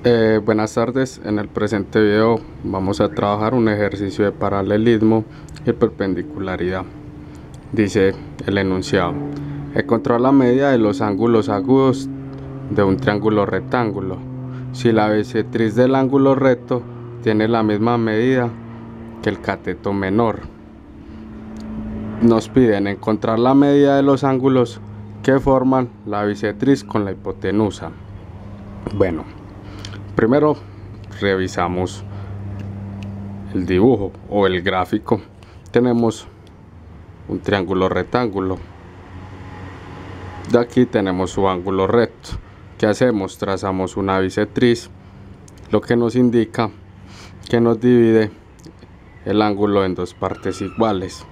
Buenas tardes, en el presente video vamos a trabajar un ejercicio de paralelismo y perpendicularidad. Dice el enunciado: encontrar la medida de los ángulos agudos de un triángulo rectángulo si la bisectriz del ángulo recto tiene la misma medida que el cateto menor. Nos piden encontrar la medida de los ángulos que forman la bisectriz con la hipotenusa. Bueno, primero revisamos el dibujo o el gráfico. Tenemos un triángulo rectángulo. De aquí tenemos su ángulo recto. ¿Qué hacemos? Trazamos una bisectriz, lo que nos indica que nos divide el ángulo en dos partes iguales.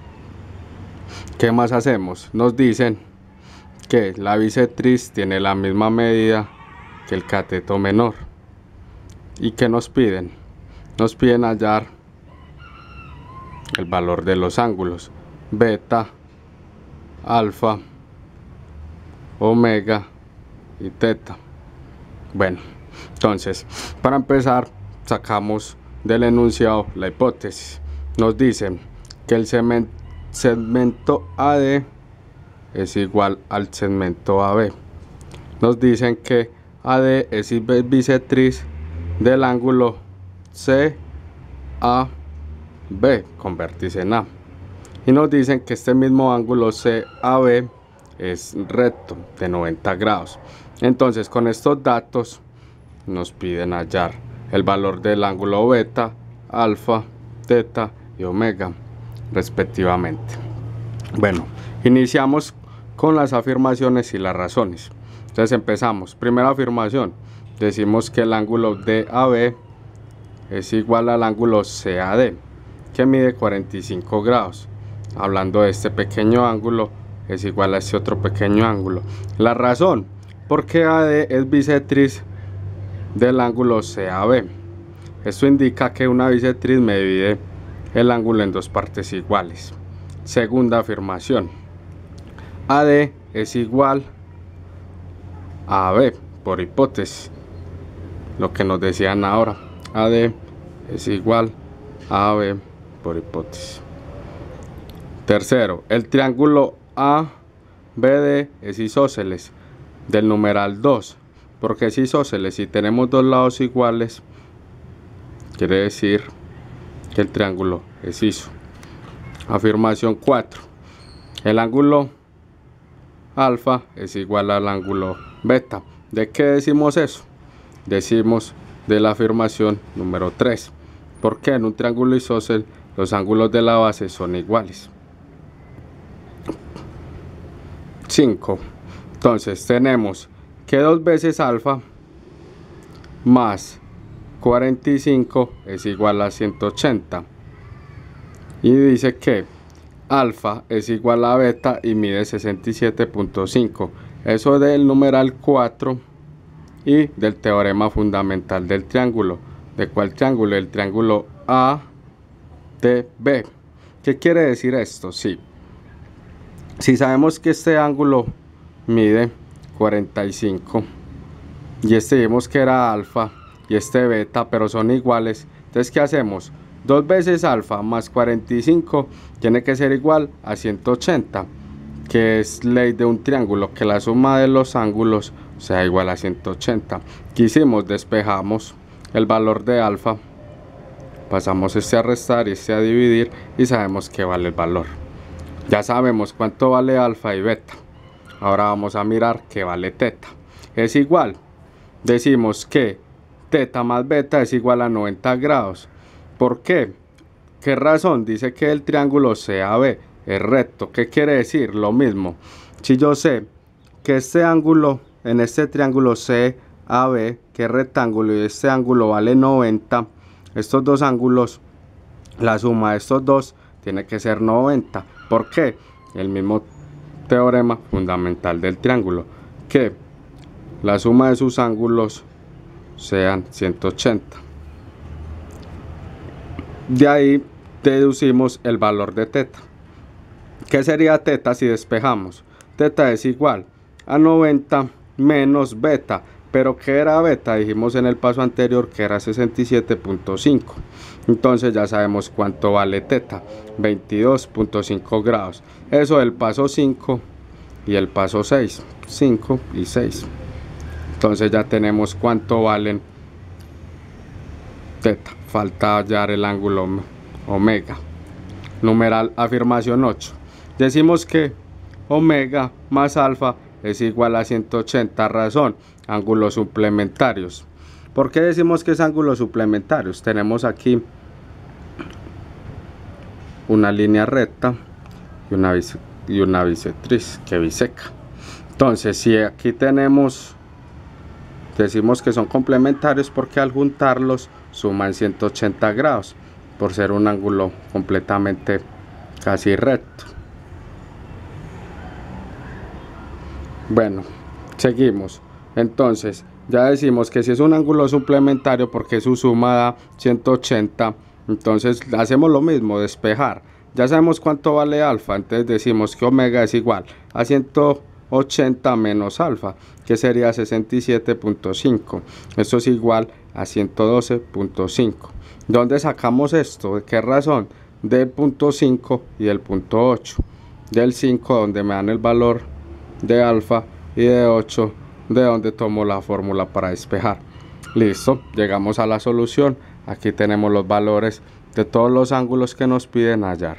¿Qué más hacemos? Nos dicen que la bisectriz tiene la misma medida que el cateto menor. ¿Y qué nos piden? Nos piden hallar el valor de los ángulos beta, alfa, omega y teta. Bueno, entonces, para empezar, sacamos del enunciado la hipótesis. Nos dicen que el segmento AD es igual al segmento AB. Nos dicen que AD es bisectriz del ángulo CAB con vértice en A. Y nos dicen que este mismo ángulo CAB es recto de 90 grados. Entonces, con estos datos nos piden hallar el valor del ángulo beta, alfa, teta y omega respectivamente. Bueno, iniciamos con las afirmaciones y las razones. Entonces empezamos. Primera afirmación: decimos que el ángulo DAB es igual al ángulo CAD, que mide 45 grados. Hablando de este pequeño ángulo, es igual a este otro pequeño ángulo. La razón: porque AD es bisectriz del ángulo CAB. Esto indica que una bisectriz me divide el ángulo en dos partes iguales. Segunda afirmación: AD es igual a AB por hipótesis. Lo que nos decían ahora, AD es igual a AB por hipótesis. Tercero, el triángulo ABD es isósceles del numeral 2. Porque es isósceles, si tenemos dos lados iguales, quiere decir que el triángulo es iso. Afirmación 4. El ángulo alfa es igual al ángulo beta. ¿De qué decimos eso? Decimos de la afirmación número 3. Porque en un triángulo isósceles los ángulos de la base son iguales. 5. Entonces tenemos que 2 veces alfa más 45 es igual a 180. Y dice que alfa es igual a beta y mide 67.5. Eso del numeral 4 y del teorema fundamental del triángulo. ¿De cuál triángulo? El triángulo ADB. ¿Qué quiere decir esto? Sí. Si sabemos que este ángulo mide 45 y este vimos que era alfa y este beta, pero son iguales, entonces ¿qué hacemos? 2 veces alfa más 45 tiene que ser igual a 180, que es ley de un triángulo, que la suma de los ángulos sea igual a 180. ¿Qué hicimos? Despejamos el valor de alfa, pasamos este a restar y este a dividir y sabemos que vale el valor. Ya sabemos cuánto vale alfa y beta. Ahora vamos a mirar qué vale teta. Es igual. Decimos que teta más beta es igual a 90 grados. ¿Por qué? ¿Qué razón? Dice que el triángulo CAB es recto. ¿Qué quiere decir? Lo mismo. Si yo sé que este ángulo en este triángulo CAB, que es rectángulo, y este ángulo vale 90, estos dos ángulos, la suma de estos dos tiene que ser 90. ¿Por qué? El mismo teorema fundamental del triángulo, que la suma de sus ángulos sean 180. De ahí deducimos el valor de teta. ¿Qué sería teta si despejamos? Teta es igual a 90 menos beta. pero ¿qué era beta? Dijimos en el paso anterior que era 67.5. Entonces ya sabemos cuánto vale teta, 22.5 grados. Eso del paso 5 y el paso 6, 5 y 6. Entonces ya tenemos cuánto valen teta. Falta hallar el ángulo omega. Numeral afirmación 8. Decimos que omega más alfa es igual a 180, razón, ángulos suplementarios. ¿Por qué decimos que es ángulos suplementarios? Tenemos aquí una línea recta y una bisectriz que biseca. Entonces, si aquí decimos que son complementarios porque al juntarlos suman 180 grados, por ser un ángulo completamente casi recto. Bueno, seguimos. Entonces, ya decimos que si es un ángulo suplementario porque su suma da 180, entonces hacemos lo mismo, despejar. Ya sabemos cuánto vale alfa, entonces decimos que omega es igual a 180 menos alfa, que sería 67.5. Esto es igual a 112.5. ¿Dónde sacamos esto? ¿De qué razón? Del punto 5 y el punto 8. Del 5 donde me dan el valor de alfa y de 8 de donde tomo la fórmula para despejar. Listo, llegamos a la solución. Aquí tenemos los valores de todos los ángulos que nos piden hallar.